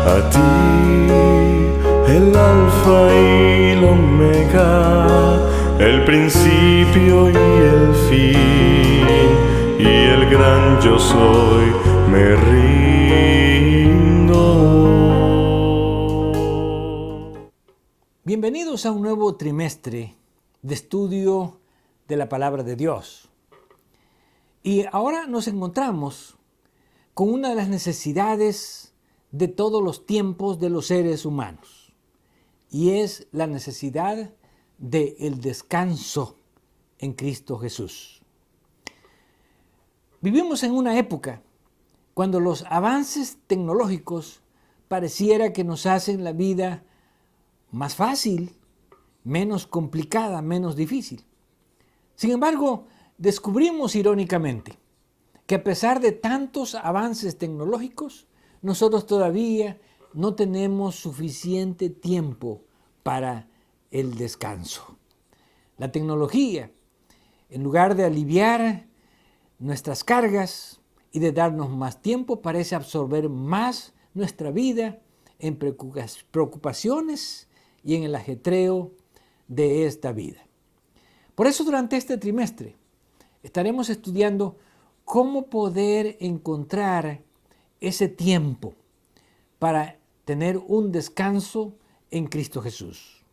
A ti, el alfa y el omega, el principio y el fin, y el gran yo soy, me rindo. Bienvenidos a un nuevo trimestre de estudio de la Palabra de Dios. Y ahora nos encontramos con una de las necesidades de todos los tiempos de los seres humanos, y es la necesidad del descanso en Cristo Jesús. Vivimos en una época cuando los avances tecnológicos pareciera que nos hacen la vida más fácil, menos complicada, menos difícil. Sin embargo, descubrimos irónicamente que a pesar de tantos avances tecnológicos, nosotros todavía no tenemos suficiente tiempo para el descanso. La tecnología, en lugar de aliviar nuestras cargas y de darnos más tiempo, parece absorber más nuestra vida en preocupaciones y en el ajetreo de esta vida. Por eso durante este trimestre estaremos estudiando cómo poder encontrar ese tiempo para tener un descanso en Cristo Jesús.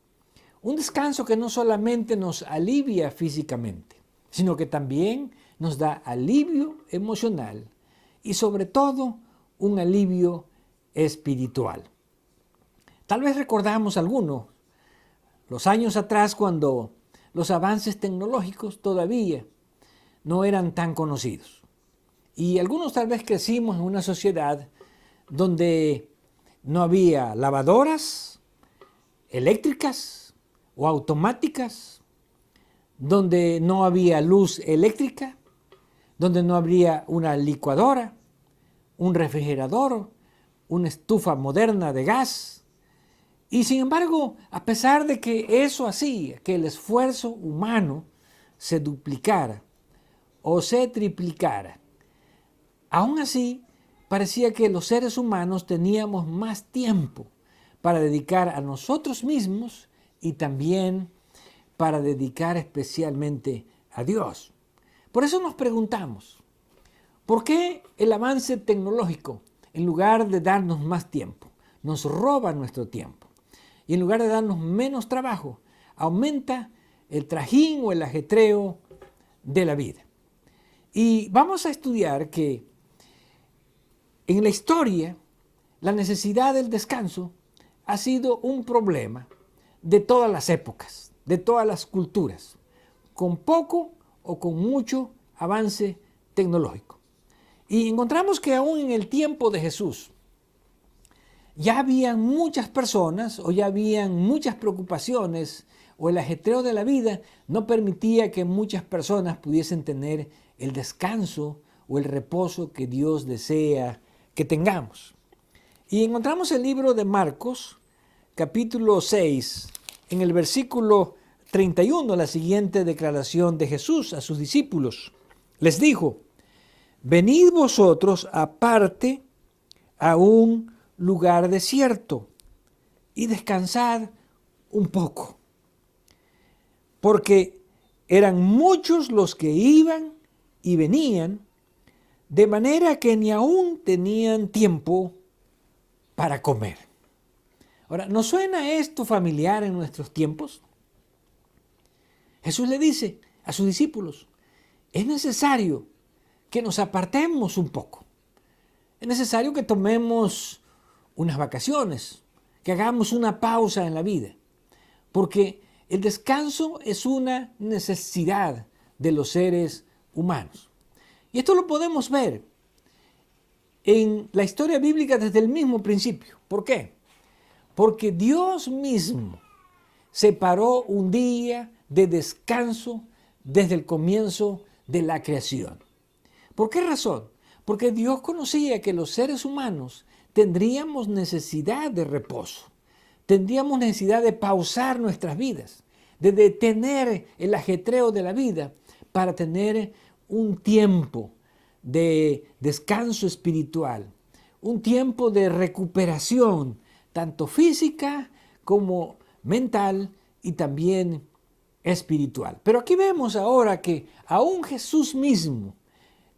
Un descanso que no solamente nos alivia físicamente, sino que también nos da alivio emocional y sobre todo un alivio espiritual. Tal vez recordamos algunos, los años atrás cuando los avances tecnológicos todavía no eran tan conocidos. Y algunos tal vez crecimos en una sociedad donde no había lavadoras eléctricas o automáticas, donde no había luz eléctrica, donde no habría una licuadora, un refrigerador, una estufa moderna de gas. Y sin embargo, a pesar de que eso hacía que el esfuerzo humano se duplicara o se triplicara, aún así parecía que los seres humanos teníamos más tiempo para dedicar a nosotros mismos y también para dedicar especialmente a Dios. Por eso nos preguntamos, ¿por qué el avance tecnológico, en lugar de darnos más tiempo, nos roba nuestro tiempo? Y en lugar de darnos menos trabajo, aumenta el trajín o el ajetreo de la vida. Y vamos a estudiar que en la historia la necesidad del descanso ha sido un problema de todas las épocas, de todas las culturas, con poco o con mucho avance tecnológico. Y encontramos que aún en el tiempo de Jesús, ya habían muchas personas o ya habían muchas preocupaciones o el ajetreo de la vida no permitía que muchas personas pudiesen tener el descanso o el reposo que Dios desea que tengamos. Y encontramos el libro de Marcos, capítulo 6, en el versículo 31, la siguiente declaración de Jesús a sus discípulos. Les dijo: venid vosotros aparte a un lugar desierto y descansad un poco, porque eran muchos los que iban y venían, de manera que ni aún tenían tiempo para comer. Ahora, ¿no suena esto familiar en nuestros tiempos? Jesús le dice a sus discípulos, es necesario que nos apartemos un poco. Es necesario que tomemos unas vacaciones, que hagamos una pausa en la vida, porque el descanso es una necesidad de los seres humanos. Y esto lo podemos ver en la historia bíblica desde el mismo principio. ¿Por qué? Porque Dios mismo separó un día de descanso desde el comienzo de la creación. ¿Por qué razón? Porque Dios conocía que los seres humanos tendríamos necesidad de reposo, tendríamos necesidad de pausar nuestras vidas, de detener el ajetreo de la vida para tener un tiempo de descanso espiritual, un tiempo de recuperación, tanto física como mental y también espiritual. Pero aquí vemos ahora que aún Jesús mismo,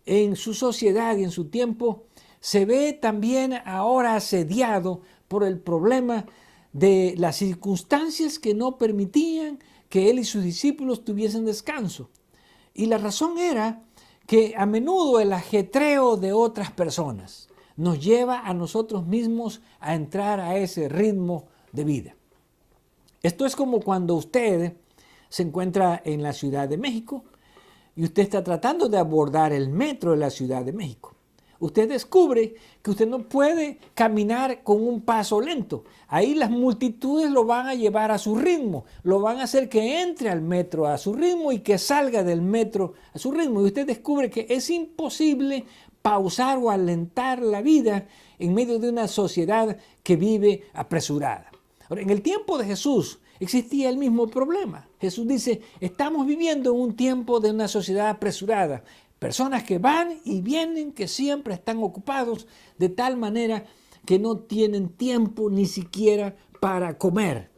en su sociedad y en su tiempo, se ve también ahora asediado por el problema de las circunstancias que no permitían que él y sus discípulos tuviesen descanso. Y la razón era que a menudo el ajetreo de otras personas nos lleva a nosotros mismos a entrar a ese ritmo de vida. Esto es como cuando usted se encuentra en la Ciudad de México y usted está tratando de abordar el metro de la Ciudad de México. Usted descubre que usted no puede caminar con un paso lento. Ahí las multitudes lo van a llevar a su ritmo, lo van a hacer que entre al metro a su ritmo y que salga del metro a su ritmo. Y usted descubre que es imposible pausar o alentar la vida en medio de una sociedad que vive apresurada. Ahora, en el tiempo de Jesús existía el mismo problema. Jesús dice, estamos viviendo en un tiempo de una sociedad apresurada. Personas que van y vienen, que siempre están ocupados, de tal manera que no tienen tiempo ni siquiera para comer.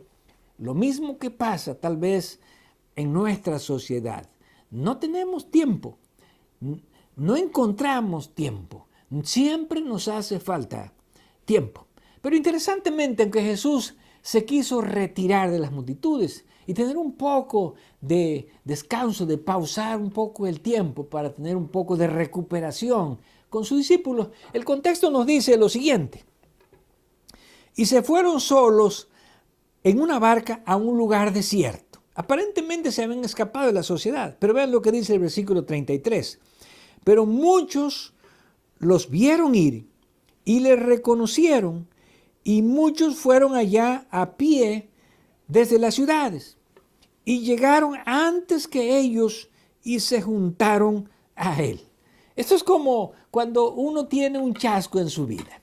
Lo mismo que pasa tal vez en nuestra sociedad. No tenemos tiempo, no encontramos tiempo. Siempre nos hace falta tiempo. Pero interesantemente, aunque Jesús se quiso retirar de las multitudes y tener un poco de descanso, de pausar un poco el tiempo para tener un poco de recuperación con sus discípulos, el contexto nos dice lo siguiente. Y se fueron solos en una barca a un lugar desierto. Aparentemente se habían escapado de la sociedad, pero vean lo que dice el versículo 33. Pero muchos los vieron ir y les reconocieron, y muchos fueron allá a pie desde las ciudades y llegaron antes que ellos y se juntaron a él. Esto es como cuando uno tiene un chasco en su vida.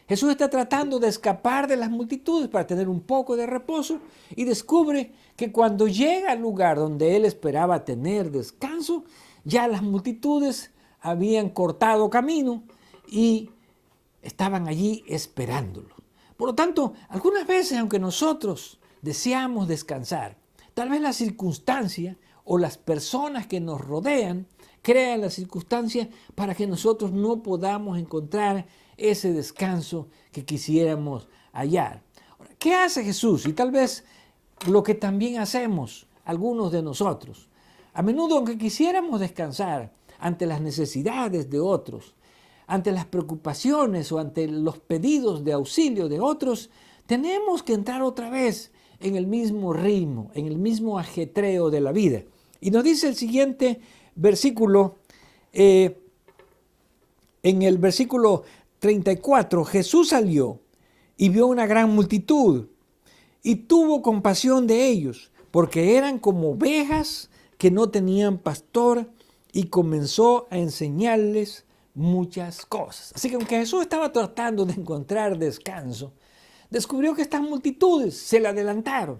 Jesús está tratando de escapar de las multitudes para tener un poco de reposo y descubre que cuando llega al lugar donde él esperaba tener descanso, ya las multitudes habían cortado camino y estaban allí esperándolo. Por lo tanto, algunas veces, aunque nosotros deseamos descansar, tal vez la circunstancia o las personas que nos rodean crean las circunstancias para que nosotros no podamos encontrar ese descanso que quisiéramos hallar. Ahora, ¿qué hace Jesús? Y tal vez lo que también hacemos algunos de nosotros. A menudo, aunque quisiéramos descansar ante las necesidades de otros, ante las preocupaciones o ante los pedidos de auxilio de otros, tenemos que entrar otra vez en el mismo ritmo, en el mismo ajetreo de la vida. Y nos dice el siguiente versículo, en el versículo 34, Jesús salió y vio una gran multitud y tuvo compasión de ellos, porque eran como ovejas que no tenían pastor, y comenzó a enseñarles muchas cosas. Así que aunque Jesús estaba tratando de encontrar descanso, descubrió que estas multitudes se le adelantaron.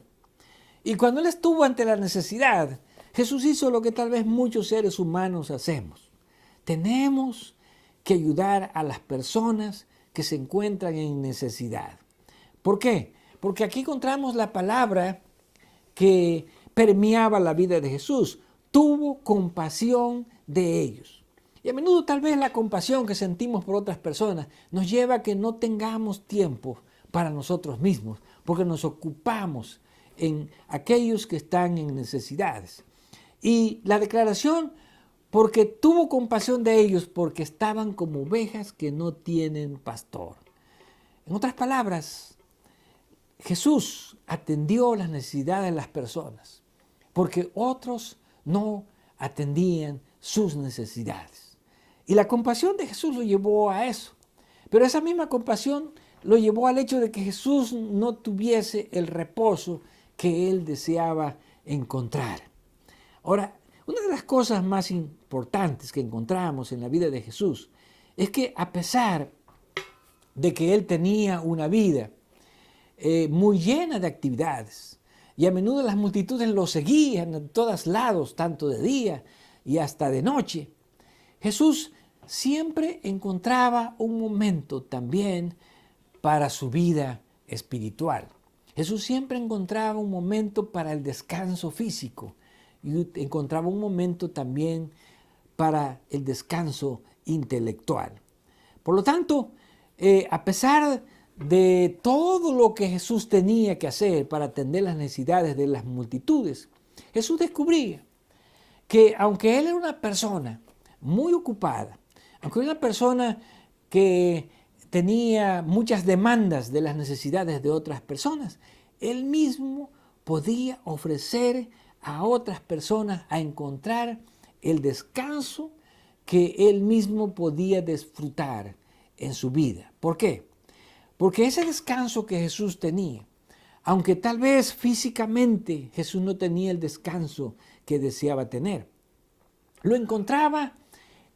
Y cuando él estuvo ante la necesidad, Jesús hizo lo que tal vez muchos seres humanos hacemos. Tenemos que ayudar a las personas que se encuentran en necesidad. ¿Por qué? Porque aquí encontramos la palabra que permeaba la vida de Jesús. Tuvo compasión de ellos. Y a menudo tal vez la compasión que sentimos por otras personas nos lleva a que no tengamos tiempo para nosotros mismos, porque nos ocupamos en aquellos que están en necesidades. Y la declaración, porque tuvo compasión de ellos, porque estaban como ovejas que no tienen pastor. En otras palabras, Jesús atendió las necesidades de las personas, porque otros no atendían sus necesidades. Y la compasión de Jesús lo llevó a eso. Pero esa misma compasión lo llevó al hecho de que Jesús no tuviese el reposo que él deseaba encontrar. Ahora, una de las cosas más importantes que encontramos en la vida de Jesús es que a pesar de que él tenía una vida muy llena de actividades, y a menudo las multitudes lo seguían en todos lados, tanto de día y hasta de noche, Jesús siempre encontraba un momento también para su vida espiritual. Jesús siempre encontraba un momento para el descanso físico y encontraba un momento también para el descanso intelectual. Por lo tanto, a pesar de todo lo que Jesús tenía que hacer para atender las necesidades de las multitudes, Jesús descubría que aunque él era una persona muy ocupada, aunque era una persona que tenía muchas demandas de las necesidades de otras personas, él mismo podía ofrecer a otras personas a encontrar el descanso que él mismo podía disfrutar en su vida. ¿Por qué? Porque ese descanso que Jesús tenía, aunque tal vez físicamente Jesús no tenía el descanso que deseaba tener, lo encontraba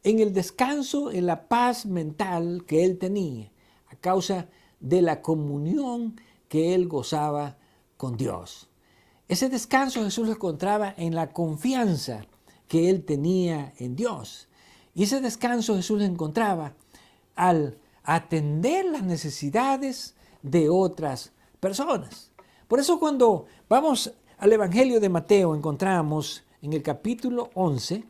en el descanso, en la paz mental que él tenía, a causa de la comunión que él gozaba con Dios. Ese descanso Jesús lo encontraba en la confianza que él tenía en Dios. Y ese descanso Jesús lo encontraba al atender las necesidades de otras personas. Por eso cuando vamos al Evangelio de Mateo encontramos en el capítulo 11,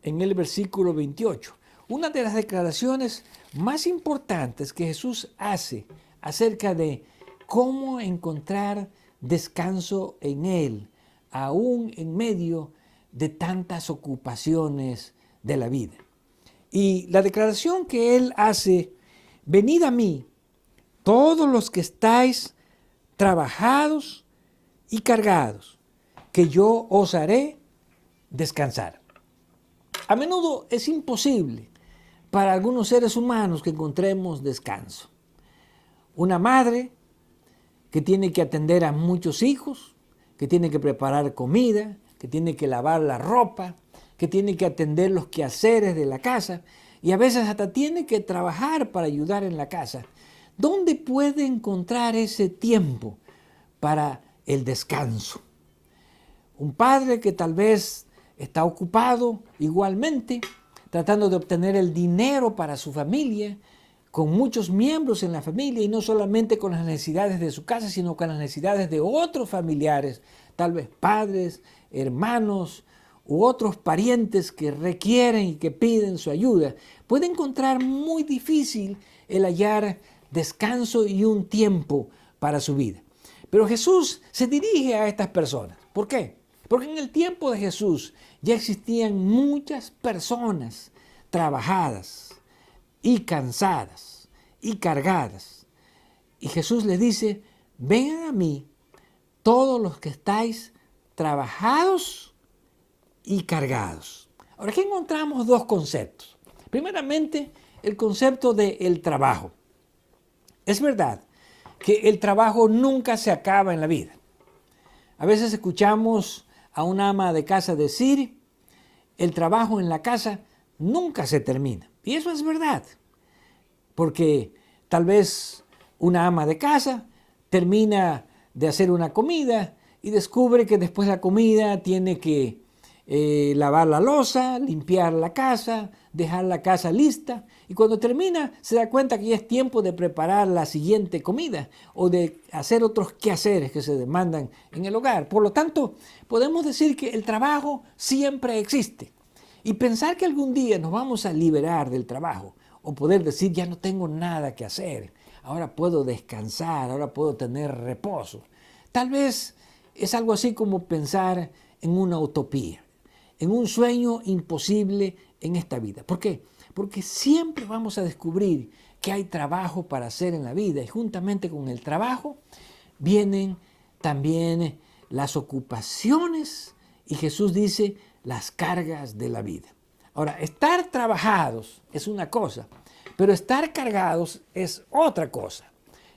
en el versículo 28, una de las declaraciones más importantes que Jesús hace acerca de cómo encontrar descanso en Él, aún en medio de tantas ocupaciones de la vida. Y la declaración que Él hace: venid a mí, todos los que estáis trabajados y cargados, que yo os haré descansar. A menudo es imposible para algunos seres humanos que encontremos descanso. Una madre que tiene que atender a muchos hijos, que tiene que preparar comida, que tiene que lavar la ropa, que tiene que atender los quehaceres de la casa y a veces hasta tiene que trabajar para ayudar en la casa. ¿Dónde puede encontrar ese tiempo para el descanso? Un padre que tal vez está ocupado igualmente, tratando de obtener el dinero para su familia, con muchos miembros en la familia y no solamente con las necesidades de su casa, sino con las necesidades de otros familiares, tal vez padres, hermanos u otros parientes que requieren y que piden su ayuda. Puede encontrar muy difícil el hallar descanso y un tiempo para su vida. Pero Jesús se dirige a estas personas. ¿Por qué? Porque en el tiempo de Jesús ya existían muchas personas trabajadas y cansadas y cargadas. Y Jesús les dice: vengan a mí todos los que estáis trabajados y cargados. Ahora, aquí encontramos dos conceptos. Primeramente, el concepto del trabajo. Es verdad que el trabajo nunca se acaba en la vida. A veces escuchamos a una ama de casa decir: el trabajo en la casa nunca se termina. Y eso es verdad, porque tal vez una ama de casa termina de hacer una comida y descubre que después de la comida tiene que lavar la loza, limpiar la casa, dejar la casa lista, y cuando termina se da cuenta que ya es tiempo de preparar la siguiente comida o de hacer otros quehaceres que se demandan en el hogar. Por lo tanto, podemos decir que el trabajo siempre existe, y pensar que algún día nos vamos a liberar del trabajo o poder decir: ya no tengo nada que hacer, ahora puedo descansar, ahora puedo tener reposo, tal vez es algo así como pensar en una utopía, en un sueño imposible en esta vida. ¿Por qué? Porque siempre vamos a descubrir que hay trabajo para hacer en la vida, y juntamente con el trabajo vienen también las ocupaciones, y Jesús dice: las cargas de la vida. Ahora, estar trabajados es una cosa, pero estar cargados es otra cosa.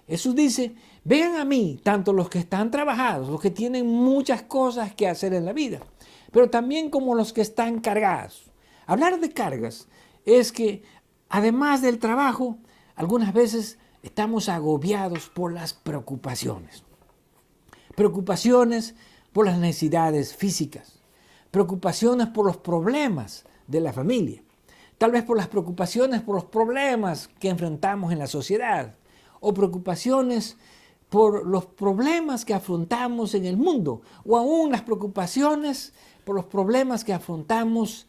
Jesús dice: vengan a mí, tanto los que están trabajados, los que tienen muchas cosas que hacer en la vida, pero también como los que están cargados. Hablar de cargas es que, además del trabajo, algunas veces estamos agobiados por las preocupaciones. Preocupaciones por las necesidades físicas, preocupaciones por los problemas de la familia. tal vez por las preocupaciones, por los problemas que enfrentamos en la sociedad, o preocupaciones por los problemas que afrontamos en el mundo, o aún las preocupaciones por los problemas que afrontamos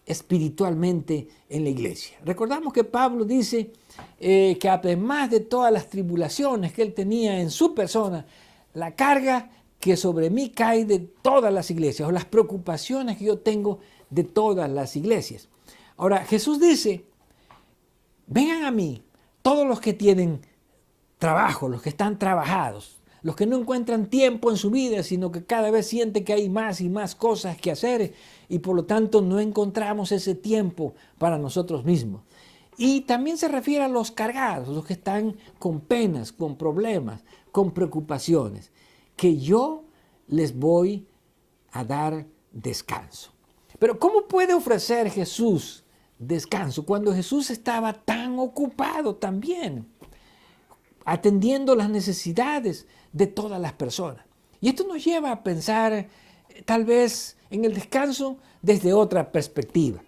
espiritualmente en la iglesia. Recordamos que Pablo dice que además de todas las tribulaciones que él tenía en su persona, la carga que sobre mí cae de todas las iglesias, o las preocupaciones que yo tengo de todas las iglesias. Ahora, Jesús dice, vengan a mí todos los que tienen trabajo, los que están trabajados, los que no encuentran tiempo en su vida, sino que cada vez sienten que hay más y más cosas que hacer y por lo tanto no encontramos ese tiempo para nosotros mismos. Y también se refiere a los cargados, los que están con penas, con problemas, con preocupaciones, que yo les voy a dar descanso. Pero ¿cómo puede ofrecer Jesús descanso cuando Jesús estaba tan ocupado también, atendiendo las necesidades de todas las personas? Y esto nos lleva a pensar tal vez en el descanso desde otra perspectiva.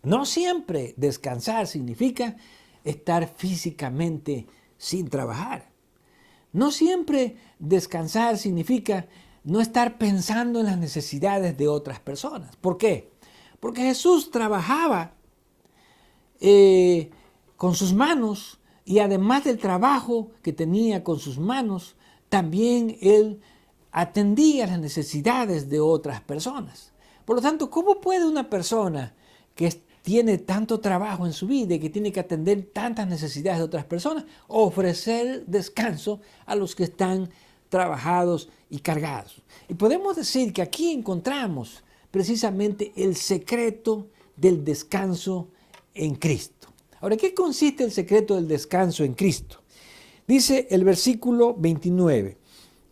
No siempre descansar significa estar físicamente sin trabajar. No siempre descansar significa no estar pensando en las necesidades de otras personas. ¿Por qué? Porque Jesús trabajaba con sus manos y además del trabajo que tenía con sus manos, también Él atendía las necesidades de otras personas. Por lo tanto, ¿cómo puede una persona que tiene tanto trabajo en su vida y que tiene que atender tantas necesidades de otras personas ofrecer descanso a los que están trabajados y cargados? Y podemos decir que aquí encontramos precisamente el secreto del descanso en Cristo. Ahora, ¿qué consiste el secreto del descanso en Cristo? Dice el versículo 29,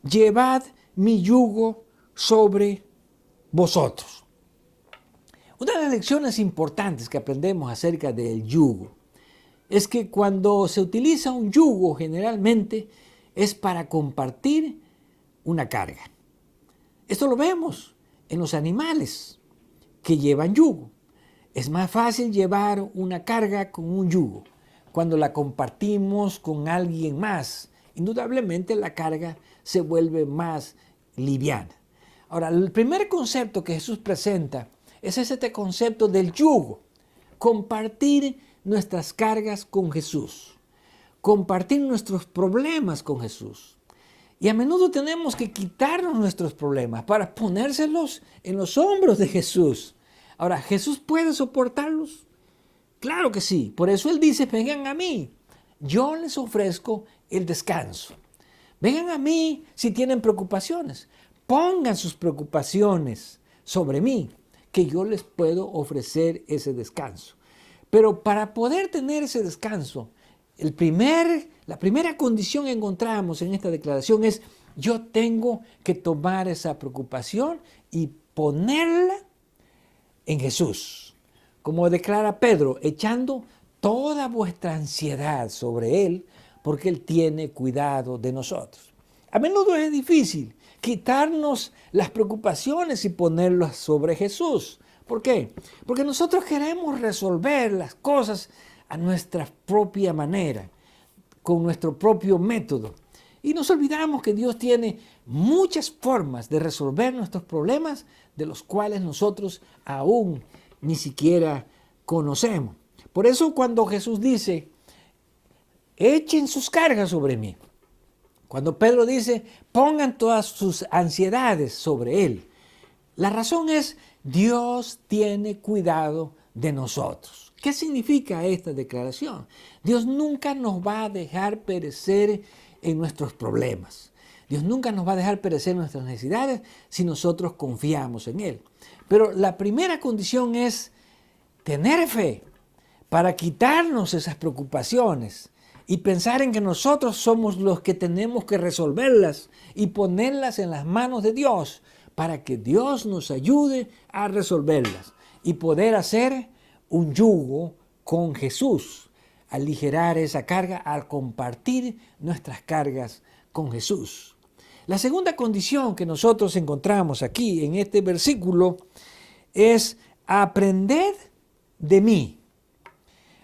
llevad mi yugo sobre vosotros. Una de las lecciones importantes que aprendemos acerca del yugo es que cuando se utiliza un yugo generalmente es para compartir una carga. Esto lo vemos en los animales que llevan yugo. Es más fácil llevar una carga con un yugo. Cuando la compartimos con alguien más, indudablemente la carga se vuelve más liviana. Ahora, el primer concepto que Jesús presenta es este concepto del yugo. Compartir nuestras cargas con Jesús. Compartir nuestros problemas con Jesús. Y a menudo tenemos que quitarnos nuestros problemas para ponérselos en los hombros de Jesús. Ahora, ¿Jesús puede soportarlos? Claro que sí. Por eso Él dice, vengan a mí. Yo les ofrezco el descanso. Vengan a mí si tienen preocupaciones. Pongan sus preocupaciones sobre mí, que yo les puedo ofrecer ese descanso. Pero para poder tener ese descanso, la primera condición que encontramos en esta declaración es, yo tengo que tomar esa preocupación y ponerla en Jesús. Como declara Pedro, echando toda vuestra ansiedad sobre Él, porque Él tiene cuidado de nosotros. A menudo es difícil quitarnos las preocupaciones y ponerlas sobre Jesús. ¿Por qué? Porque nosotros queremos resolver las cosas a nuestra propia manera, con nuestro propio método. Y nos olvidamos que Dios tiene muchas formas de resolver nuestros problemas, de los cuales nosotros aún ni siquiera conocemos. Por eso cuando Jesús dice, echen sus cargas sobre mí. Cuando Pedro dice, pongan todas sus ansiedades sobre Él. La razón es, Dios tiene cuidado de nosotros. ¿Qué significa esta declaración? Dios nunca nos va a dejar perecer en nuestros problemas. Dios nunca nos va a dejar perecer en nuestras necesidades si nosotros confiamos en Él. Pero la primera condición es tener fe para quitarnos esas preocupaciones y pensar en que nosotros somos los que tenemos que resolverlas y ponerlas en las manos de Dios para que Dios nos ayude a resolverlas y poder hacer un yugo con Jesús, aligerar esa carga al compartir nuestras cargas con Jesús. La segunda condición que nosotros encontramos aquí en este versículo es aprender de mí.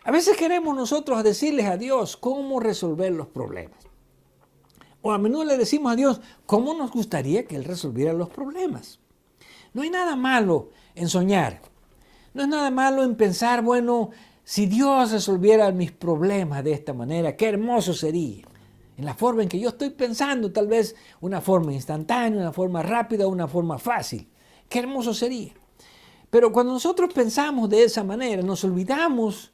A veces queremos nosotros decirles a Dios cómo resolver los problemas. O a menudo le decimos a Dios cómo nos gustaría que Él resolviera los problemas. No hay nada malo en soñar. No es nada malo en pensar, bueno, si Dios resolviera mis problemas de esta manera, qué hermoso sería. En la forma en que yo estoy pensando, tal vez una forma instantánea, una forma rápida, una forma fácil. Qué hermoso sería. Pero cuando nosotros pensamos de esa manera, nos olvidamos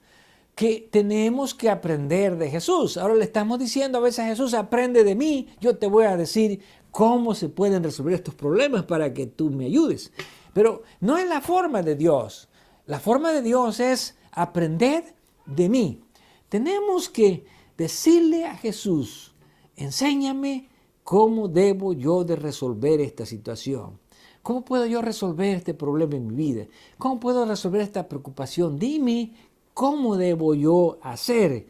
que tenemos que aprender de Jesús. Ahora le estamos diciendo a veces a Jesús, aprende de mí, yo te voy a decir cómo se pueden resolver estos problemas para que tú me ayudes. Pero no es la forma de Dios. La forma de Dios es aprender de mí. Tenemos que decirle a Jesús, enséñame cómo debo yo de resolver esta situación. ¿Cómo puedo yo resolver este problema en mi vida? ¿Cómo puedo resolver esta preocupación? Dime cómo debo yo hacer.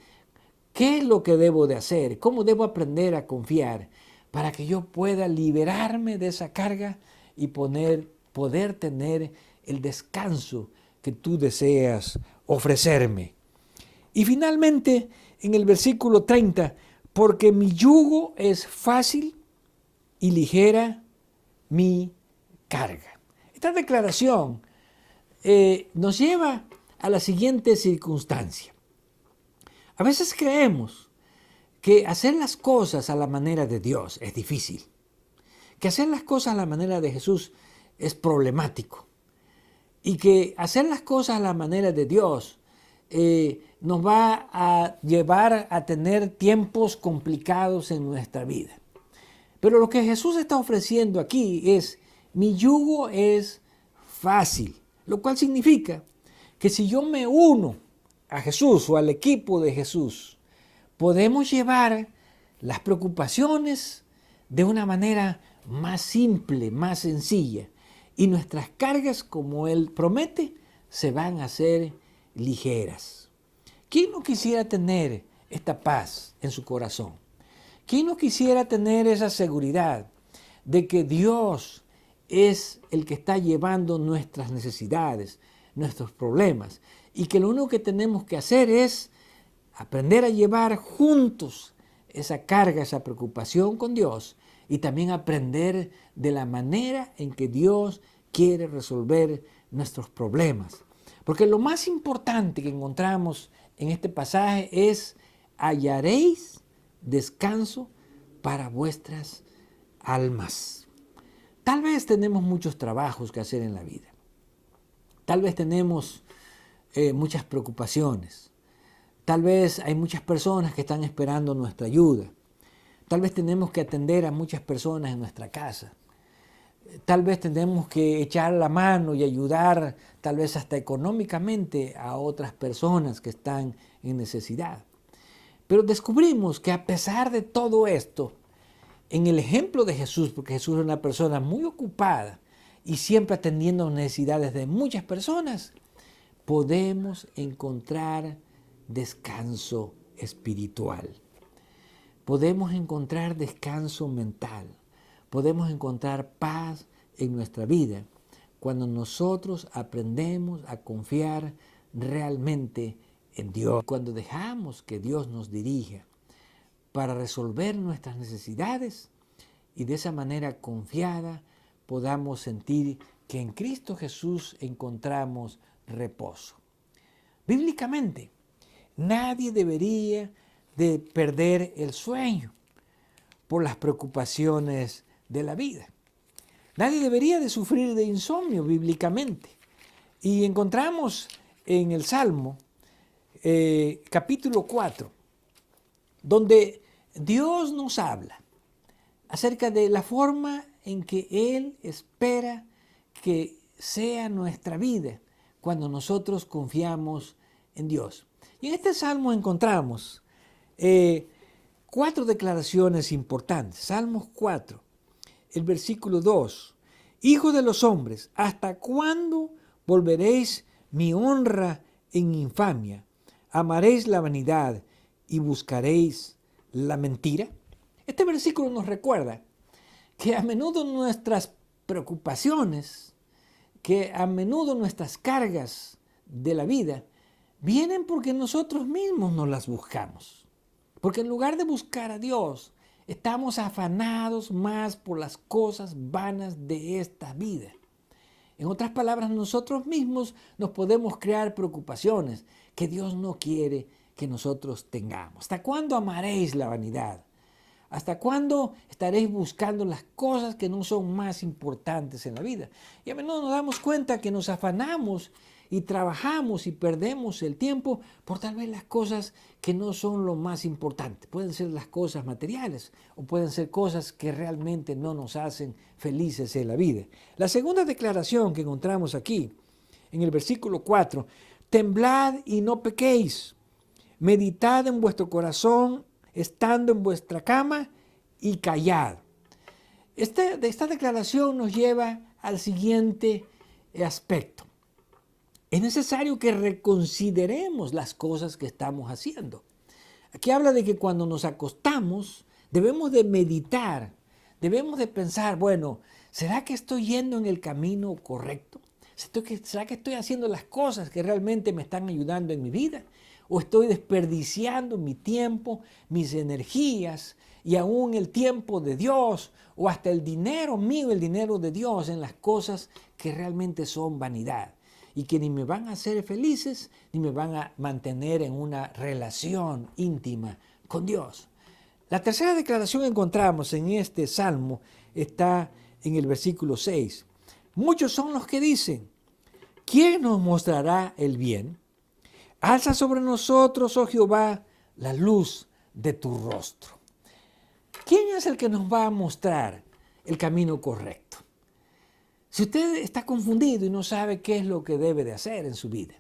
¿Qué es lo que debo de hacer? ¿Cómo debo aprender a confiar para que yo pueda liberarme de esa carga y poder tener el descanso que tú deseas ofrecerme? Y finalmente, en el versículo 30, porque mi yugo es fácil y ligera mi carga. Esta declaración nos lleva a la siguiente circunstancia. A veces creemos que hacer las cosas a la manera de Dios es difícil, que hacer las cosas a la manera de Jesús es problemático y que hacer las cosas a la manera de Dios nos va a llevar a tener tiempos complicados en nuestra vida. Pero lo que Jesús está ofreciendo aquí es, mi yugo es fácil, lo cual significa que si yo me uno a Jesús o al equipo de Jesús, podemos llevar las preocupaciones de una manera más simple, más sencilla, y nuestras cargas, como Él promete, se van a hacer ligeras. ¿Quién no quisiera tener esta paz en su corazón? ¿Quién no quisiera tener esa seguridad de que Dios es el que está llevando nuestras necesidades, nuestros problemas, y que lo único que tenemos que hacer es aprender a llevar juntos esa carga, esa preocupación con Dios, y también aprender de la manera en que Dios quiere resolver nuestros problemas? Porque lo más importante que encontramos en este pasaje es: hallaréis descanso para vuestras almas. Tal vez tenemos muchos trabajos que hacer en la vida. Tal vez tenemos muchas preocupaciones. Tal vez hay muchas personas que están esperando nuestra ayuda. Tal vez tenemos que atender a muchas personas en nuestra casa. Tal vez tenemos que echar la mano y ayudar, tal vez hasta económicamente, a otras personas que están en necesidad. Pero descubrimos que a pesar de todo esto, en el ejemplo de Jesús, porque Jesús es una persona muy ocupada y siempre atendiendo necesidades de muchas personas, podemos encontrar descanso espiritual. Podemos encontrar descanso mental. Podemos encontrar paz en nuestra vida cuando nosotros aprendemos a confiar realmente en Dios. Cuando dejamos que Dios nos dirija para resolver nuestras necesidades y de esa manera confiada podamos sentir que en Cristo Jesús encontramos reposo. Bíblicamente, nadie debería de perder el sueño por las preocupaciones de la vida. Nadie debería de sufrir de insomnio bíblicamente. Y encontramos en el Salmo, capítulo 4, donde Dios nos habla acerca de la forma en que Él espera que sea nuestra vida cuando nosotros confiamos en Dios. Y en este Salmo encontramos 4 declaraciones importantes. Salmos 4, el versículo 2. Hijo de los hombres, ¿hasta cuándo volveréis mi honra en infamia? ¿Amaréis la vanidad y buscaréis la mentira? Este versículo nos recuerda que a menudo nuestras preocupaciones, que a menudo nuestras cargas de la vida vienen porque nosotros mismos nos las buscamos. Porque en lugar de buscar a Dios, estamos afanados más por las cosas vanas de esta vida. En otras palabras, nosotros mismos nos podemos crear preocupaciones que Dios no quiere que nosotros tengamos. ¿Hasta cuándo amaréis la vanidad? ¿Hasta cuándo estaréis buscando las cosas que no son más importantes en la vida? Y a menudo nos damos cuenta que nos afanamos y trabajamos y perdemos el tiempo por tal vez las cosas que no son lo más importante. Pueden ser las cosas materiales o pueden ser cosas que realmente no nos hacen felices en la vida. La segunda declaración que encontramos aquí, en el versículo 4, temblad y no pequéis, meditad en vuestro corazón, estando en vuestra cama y callad. Esta declaración nos lleva al siguiente aspecto. Es necesario que reconsideremos las cosas que estamos haciendo. Aquí habla de que cuando nos acostamos debemos de meditar, debemos de pensar, bueno, ¿será que estoy yendo en el camino correcto? ¿Será que estoy haciendo las cosas que realmente me están ayudando en mi vida? ¿O estoy desperdiciando mi tiempo, mis energías y aún el tiempo de Dios o hasta el dinero mío, el dinero de Dios en las cosas que realmente son vanidad y que ni me van a hacer felices ni me van a mantener en una relación íntima con Dios? La tercera declaración que encontramos en este salmo está en el versículo 6. Muchos son los que dicen, ¿quién nos mostrará el bien? Alza sobre nosotros, oh Jehová, la luz de tu rostro. ¿Quién es el que nos va a mostrar el camino correcto? Si usted está confundido y no sabe qué es lo que debe de hacer en su vida,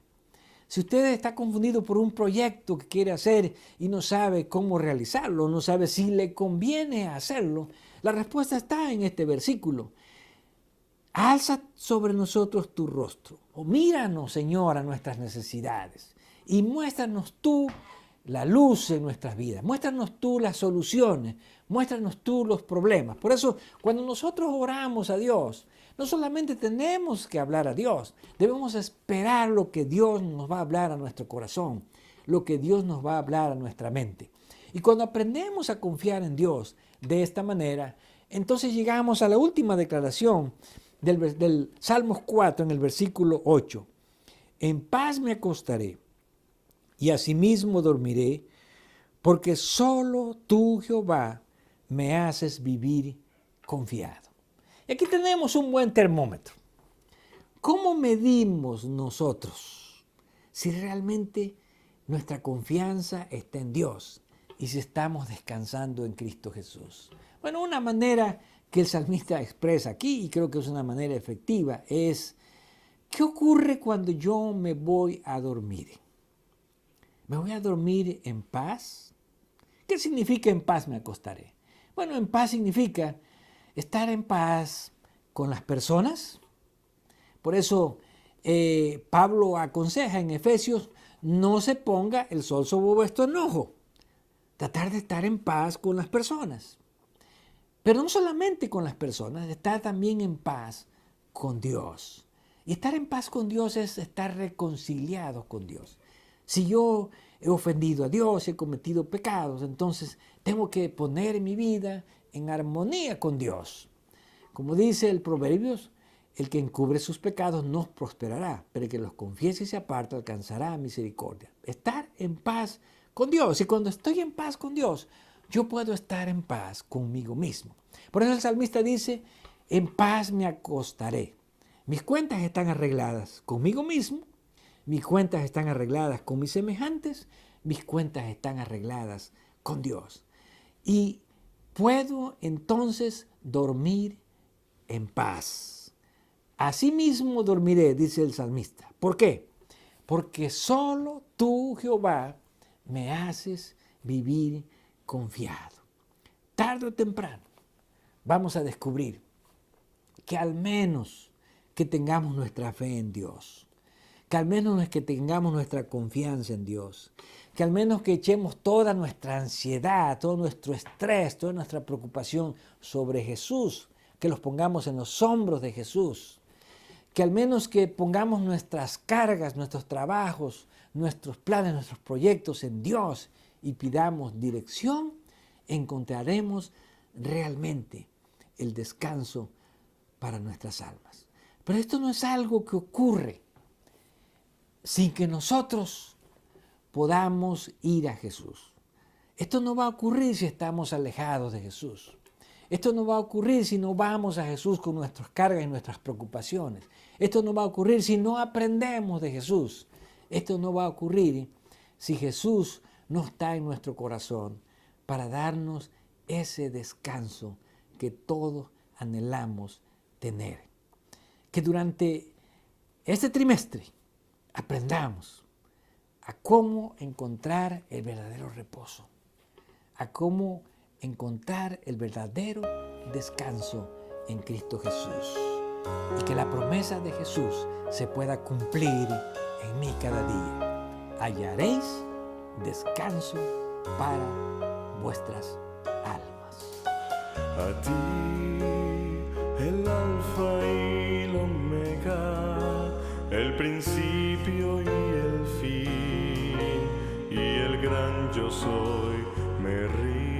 si usted está confundido por un proyecto que quiere hacer y no sabe cómo realizarlo, no sabe si le conviene hacerlo, la respuesta está en este versículo. Alza sobre nosotros tu rostro, o míranos, Señor, a nuestras necesidades y muéstranos tú la luz en nuestras vidas, muéstranos tú las soluciones, muéstranos tú los problemas. Por eso, cuando nosotros oramos a Dios, no solamente tenemos que hablar a Dios, debemos esperar lo que Dios nos va a hablar a nuestro corazón, lo que Dios nos va a hablar a nuestra mente. Y cuando aprendemos a confiar en Dios de esta manera, entonces llegamos a la última declaración del Salmos 4 en el versículo 8. En paz me acostaré y asimismo dormiré, porque solo tú, Jehová, me haces vivir confiado. Y aquí tenemos un buen termómetro. ¿Cómo medimos nosotros si realmente nuestra confianza está en Dios y si estamos descansando en Cristo Jesús? Bueno, una manera que el salmista expresa aquí, y creo que es una manera efectiva, es ¿qué ocurre cuando yo me voy a dormir? ¿Me voy a dormir en paz? ¿Qué significa en paz me acostaré? Bueno, en paz significa estar en paz con las personas. Por eso Pablo aconseja en Efesios, no se ponga el sol sobre vuestro enojo. Tratar de estar en paz con las personas. Pero no solamente con las personas, estar también en paz con Dios. Y estar en paz con Dios es estar reconciliados con Dios. Si yo he ofendido a Dios, he cometido pecados, entonces tengo que poner mi vida en armonía con Dios. Como dice el Proverbios, el que encubre sus pecados no prosperará, pero el que los confiese y se aparta alcanzará misericordia. Estar en paz con Dios. Y cuando estoy en paz con Dios, yo puedo estar en paz conmigo mismo. Por eso el salmista dice, en paz me acostaré. Mis cuentas están arregladas conmigo mismo, mis cuentas están arregladas con mis semejantes, mis cuentas están arregladas con Dios. Y puedo entonces dormir en paz. Asimismo dormiré, dice el salmista. ¿Por qué? Porque solo tú, Jehová, me haces vivir confiado. Tarde o temprano vamos a descubrir que al menos que tengamos nuestra fe en Dios, que al menos que tengamos nuestra confianza en Dios, que al menos que echemos toda nuestra ansiedad, todo nuestro estrés, toda nuestra preocupación sobre Jesús, que los pongamos en los hombros de Jesús, que al menos que pongamos nuestras cargas, nuestros trabajos, nuestros planes, nuestros proyectos en Dios y pidamos dirección, encontraremos realmente el descanso para nuestras almas. Pero esto no es algo que ocurre sin que nosotros podamos ir a Jesús. Esto no va a ocurrir si estamos alejados de Jesús. Esto no va a ocurrir si no vamos a Jesús con nuestras cargas y nuestras preocupaciones. Esto no va a ocurrir si no aprendemos de Jesús. Esto no va a ocurrir si Jesús no está en nuestro corazón para darnos ese descanso que todos anhelamos tener. Que durante este trimestre aprendamos a cómo encontrar el verdadero reposo, a cómo encontrar el verdadero descanso en Cristo Jesús. Y que la promesa de Jesús se pueda cumplir en mí cada día. Hallaréis descanso para vuestras almas. A ti, el Alfa y el Omega, el principio y el fin, y el gran yo soy, me río.